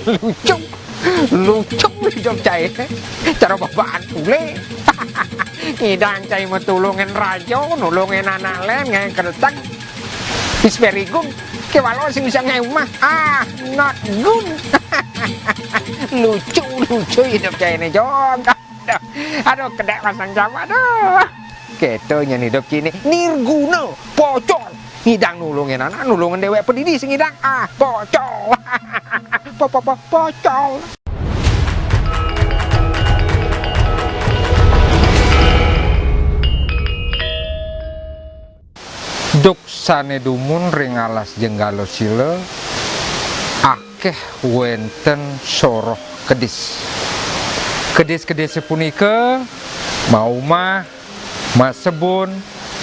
lucu lucu hidup cai cara babaan tule ngidang cai matulungin rajo nulungin anak lain ngai keretang is very good kewalo sing bisa ngai mah not good lucu hidup cai ini jog aduh kedek pasang jam aduh ketonya hidup cini nirguna pocong ngidang nulungin anak nulungin dewek pendidik sing ngidang pocong pocong duk sane dumun ring alas jenggalo sile akeh wenten soroh kedis punika mau mah masebun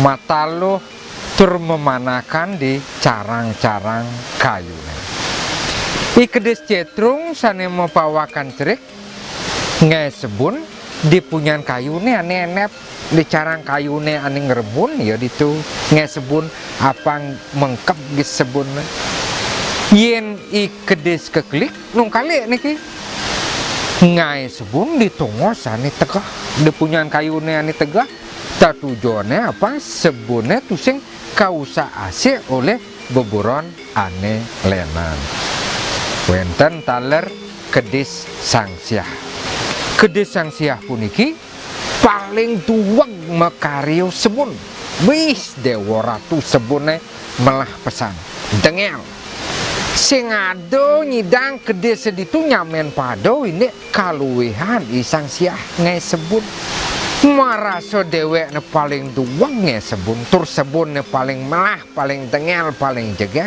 mataluh tur memanakan di carang-carang kayu. I kedis cetrung sane mepawakan cerik ngai sebun di punyan kayune ane enep di carang kayune ane ngerebun ya ditu ngai sebun apang mengkep di sebun yen i kedis keklik nung kali niki ngai sebun di tongos ane tegah di punyan kayune ane tegah tatujone apa sebunnya tusing kausa asik oleh beburon ane lenan wenten taler kedis sangsiah puniki paling tuweg mekario sebun wis dewa ratu sebune melah pesan dengel sing ado nyidang kedis seditu nyamen pado ini kaluwihan isang siah ngai sebun maraso dewek ne paling duwang nge sebun tur sebun ne paling melah paling dengel paling jegek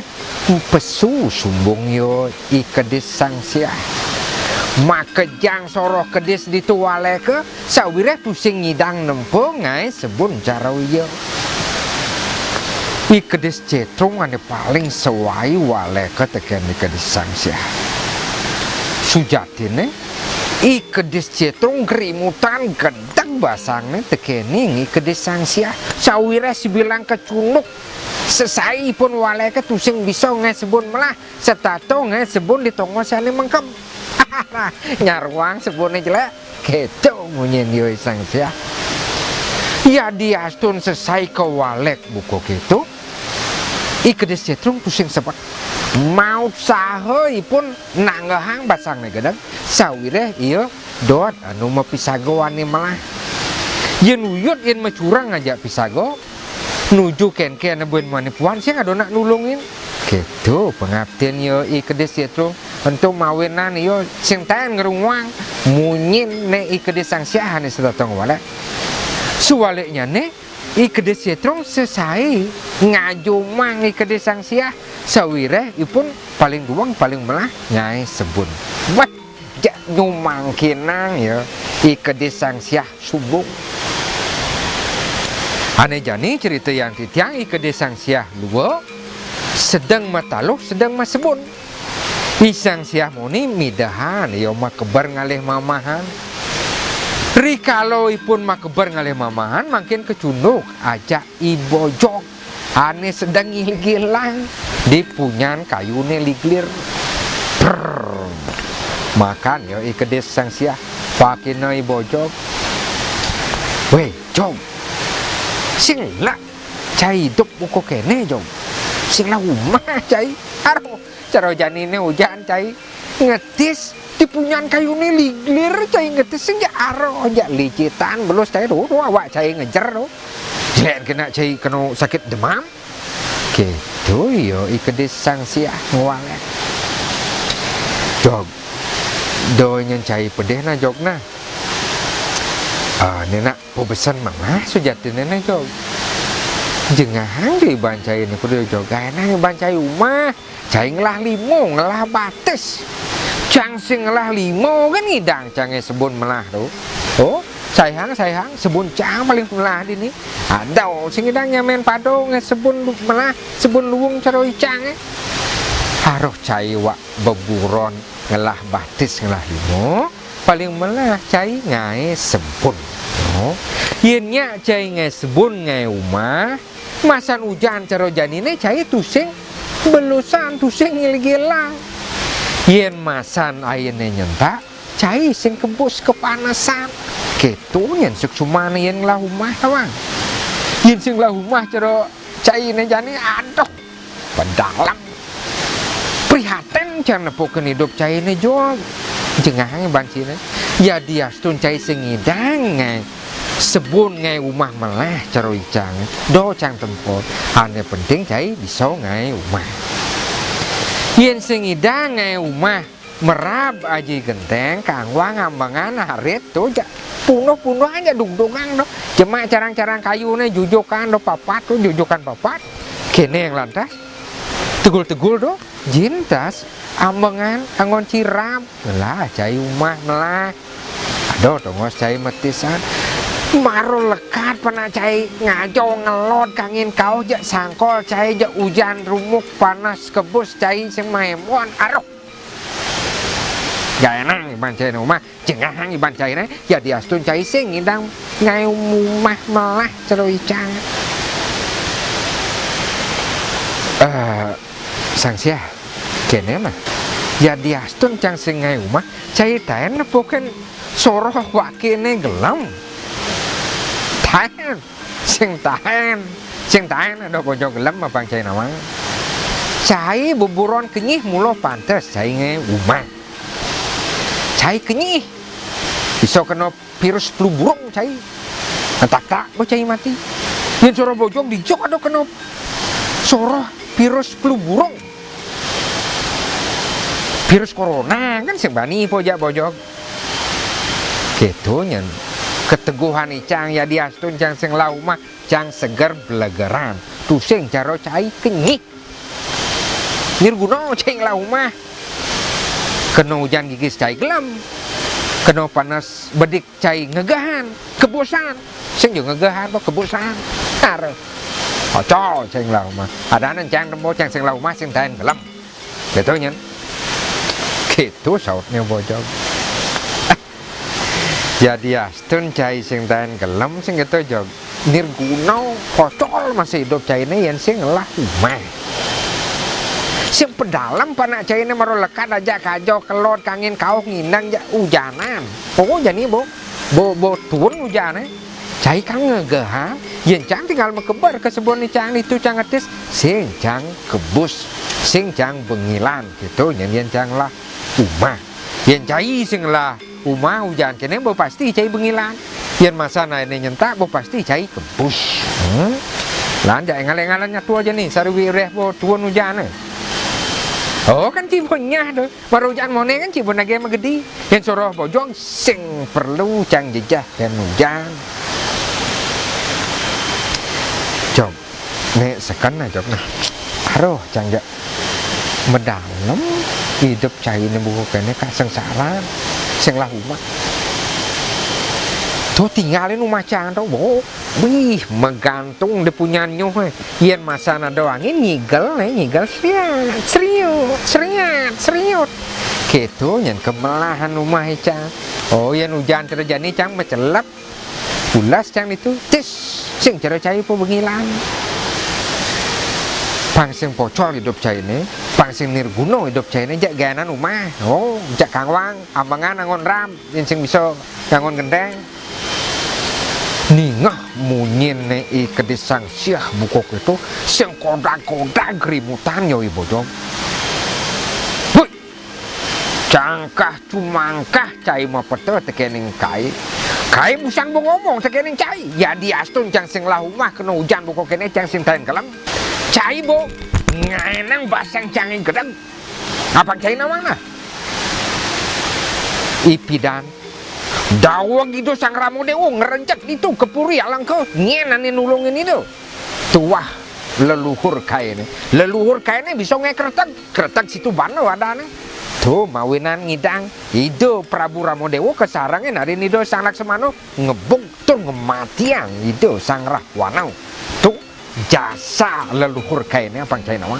pesu sumbung yo i kedis sang siah makejang soroh kedis dituwale ke sawire pusing ngidang nempo ngai sebun jarawiyo i kedis cetrung ane paling sewai wale ke teken i kedis sang siah sujatine i kedis cetrung kerimutan gedang basangnya tekeni i kedis sang siah sawire sibilang kecunuk sesai pun wale ke tusing bisa ngai sebun melah setato ngai sebun ditongosane mengkem nyaruang sebunnya jelek keto munyin yo sang siah ya diastun sesai ke walek buku gitu i kedis cetrung pusing sebab mau sahoi pun nanggahang basang gedang sawire iya dot anu mapisago wani malah yen uyut yen macurang aja pisago nuju ken buen manipuan sih ngado nak nulungin gitu pengabdian yo i kedis cetrung untuk mawinan yo sing taen ngerungwang munyin ne i kedis sang siah ne setatong wala suwaliknya ne i kedis cetrung sesai ngajumang i kedis sang siah sawire ipun paling duang paling melah nyai sebun wat jak nyumang kinang ya i kedis sang siah sumbung ane jani cerita yang titiang i kedis sang siah luwe sedang mataluh sedang masebun isang siah muni midahan ya makebar ngalih mamahan rikalo ipun makebar ngalih mamahan makin kecunduk aja ibojok ane sedang gil-gilang di punyan kayune liglir makan ya i kedis sang siah pakina ibojok weh jom sing lah cai hidup buku kene jom sing lah umah cai aduh cara janine hujan cai ngetis di punyan kayune liglir cai ngetis sing aro aja licitan belus cai do awak cai ngejer do jelek kena cai kena sakit demam gitu yo i kedis sang siah ngwalek jog do nyen cai pedeh na jog na nenak pesan mana sujati nenek jog jengahang di bancai ini kudu jog enak bancai rumah cai ngelah limo ngelah batis cang sing ngelah limo kan ngidang cange sebun melah tuh oh sayang sebun cang paling melah dini ada sing ngidang nyamen pado nge sebun melah sebun luwung caroi cang harus cai wak beburon ngelah batis ngelah limo paling melah cai ngai sebun yennya cai ngai sebun ngai umah masan hujan caro janine cai tusing belusan tusing ngil-gilang yen masan ayene nyentak cai sing kebus kepanasan gitu yen suksumane yen lah rumah awang yen sing lah rumah cara cai ne jani aduh pendalam prihatin jangan nepukeun hidup cai ne jog jengah bancine ya dia stun cai sing ngidang ngai sebun ngai rumah malah cara icang do cang tempot ane penting cai bisa ngai rumah yen sing ngidang ngai rumah merab aji genteng kangwang ambangan harit tuh ja punuh aja dung-dungang no cuma carang-carang kayu nih jujukan do papat tuh jujukan papat kene yang lantas tegul-tegul do jintas ambangan angon cirap lah cai umah melah aduh tongos cai metisan maro lekat pana cai ngajo ngelot kangin kau ja sangkol cai ja hujan rumuk panas kebus cai sing maemon aruh gaya nang iban cai rumah jengah iban cai ne ya diastun cai sing ngidang ngai umah melah cero icang sangsia kene mah ya diastun cang sing ngai umah cai taen nepukeun soroh wakene gelam taen sing taen ada bojo gelam apa cai nawang cai buburon kenyih mulo pantes cai ngai umah cai kenyih bisa kena virus flu burung cai entah bo cai mati yen soroh bojong dijok ada kena soroh virus flu burung virus corona kan sing bani pojak bojong gitu nyen keteguhan icang ya diastun cang sing laumah cang seger belegeran tusing caro cai kenyih nirguna cing laumah kena hujan gigis cai gelam kena panas bedik cai ngegahan kebosan sing juga ngegahan kok kebosan are ocol cing laumah ada nan cang rembo cang sing laumah sing taen gelam gitu nyen gitu sautnya bojong jadi astun cai sing taen gelam sing gitu jog nirguna kocol masih hidup cai ini yang sing lah umah sing pedalam panak cai ini maro lekat aja kajo kelot kangin kau nginang ja hujanan oh jadi bo turun hujannya cai kang ngegeha yen cang tinggal mekebar ke sebon ni cang itu cang ngetis sing cang kebus sing cang bengilan gitu yen cang lah umah yen cai sing lah umah hujan kene bo pasti cai bengilan yen masana ini nyentak bo pasti cai kebus lan ja ngalengalannya tu aja nih sarwi reh bo tuun hujan oh kan cibonya tuh baru hujan mone kan cibon lagi emang gede yang soroh bojong sing perlu cang jejah dan hujan jom nek sekan aja nah aduh cang ja mendalam hidup cai ini buku kene kak sengsara sing lah umat tuh tinggalin rumah cang tuh bo wih menggantung dia punya nyuh yen masana doangin nyigel seriut gitu yen kemelahan rumah cang oh yen hujan terjadi cang mecelap ulas cang itu tis sing cara cai po bengilan pangsing pocol hidup cai ini pangsing nirguno hidup cai ini jak gayanan rumah oh jak kangwang ambangan angon ram yen sing bisa angon gendeng ningah munyin nei kedesang siah bukok itu sing kodak-kodak gerimutan yo ibojong hui cangkah cumangkah cai mah peto tekening kai busang bo ngomong tekening cai ya diastun cang sing lah umah kena hujan bukok kene cang sing taen kelam cai bo ngaenang basang cangin gedang apa cai namanya ipidan dawang itu sang Ramo Dewo ngerencet itu kepuri alang kau nyenan nulungin itu tuah leluhur kainnya bisa ngekretek situ bano ada nih tuh mawinan ngidang itu Prabu Ramo Dewo kesarangin hari ini do sang Laksamana ngebuk tuh ngematian itu sang Rahwana tuh jasa leluhur kainnya apa cai nama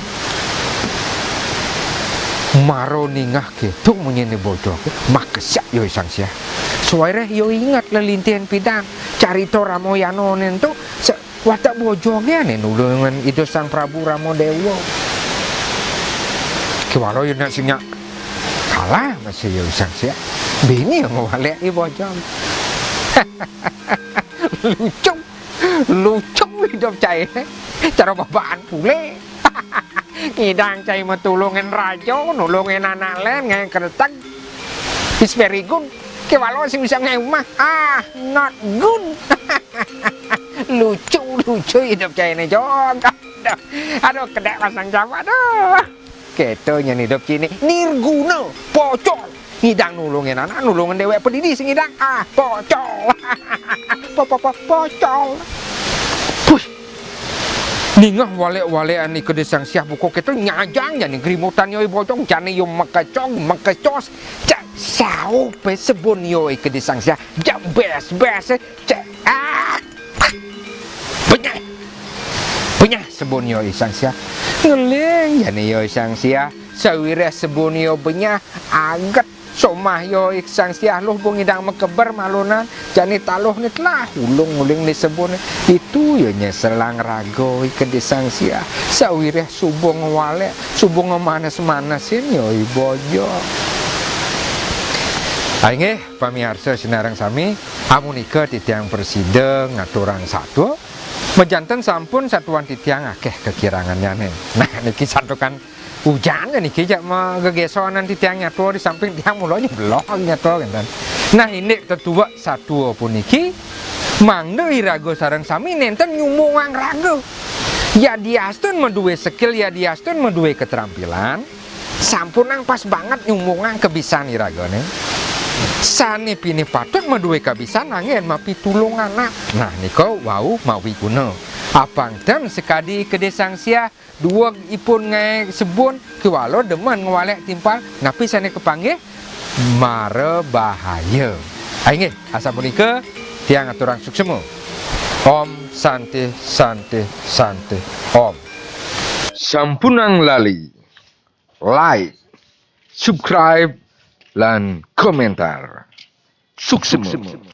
maro ningah gitu menyeni bojok makesyak yo sang sia suare yo ingat lelintian pidan carito Ramoyano nento watak bojongnya nih nulungan itu sang Prabu Ramo Dewo kiwalo yo nak sinyak Kalah masih yo sang sia. Bini yang ngawalek i bojong. Lucu. Lucu hidup cai. Cara babaan pule. Ngidang cai matulungin rajo, nulungin anak len ngang keretag. It's very good. Kewalo sing bisa ngomah. Not good. Lucu hidup cai ini jong. Aduh, kedek pasang Jawa aduh. Ketonya hidup cini nirguna, pocol. Ngidang nulungin anak, nulungin dewek pendidik sing ngidang. Pocol. Pocol. Push. Ningah wale-walean ni kedesang siah buko keto nyajang jani grimutan yoi bocong jani yo makacong makacos cak sao pe sebon yoi kedesang siah jak bes cak Punya sebon yoi sang siah ngeleng jani yoi sang siah sawire sebon yo benya agat somah yo sang siah loh bungidang mekeber malunan jani taluh ni telah ulung-uling ni sebon itu yo nyeselang rago ke desang siah sawireh subong wale subong manas-manasin yo bojo aing pamiarsa sinareng sami amunika titiang presiden ngaturang satu mejanten sampun satuan titiang akeh kekirangannya nih nah niki satu kan hujan ya nih kijak gegesonan di tiangnya tuh di samping tiang mulanya beloknya tuh kan. Nah ini tetua satu pun niki mangde irago sareng sami nenten nyumungang rago. Ya diastun medue skill ya diastun medue keterampilan. Sampunang pas banget nyumungang kebisan irago nih. Sani pini patut medue kebisan angin mapi tulung anak. Nah niko wau mawi kuno. Apang dan sekadi ke desang sia dua ipun ngai sebun kiwalo demen ngwalek timpal napi sana kepanggih mare bahaya aing asa punika tiang aturan suksemu om santi om sampunang lali like subscribe lan komentar suksemu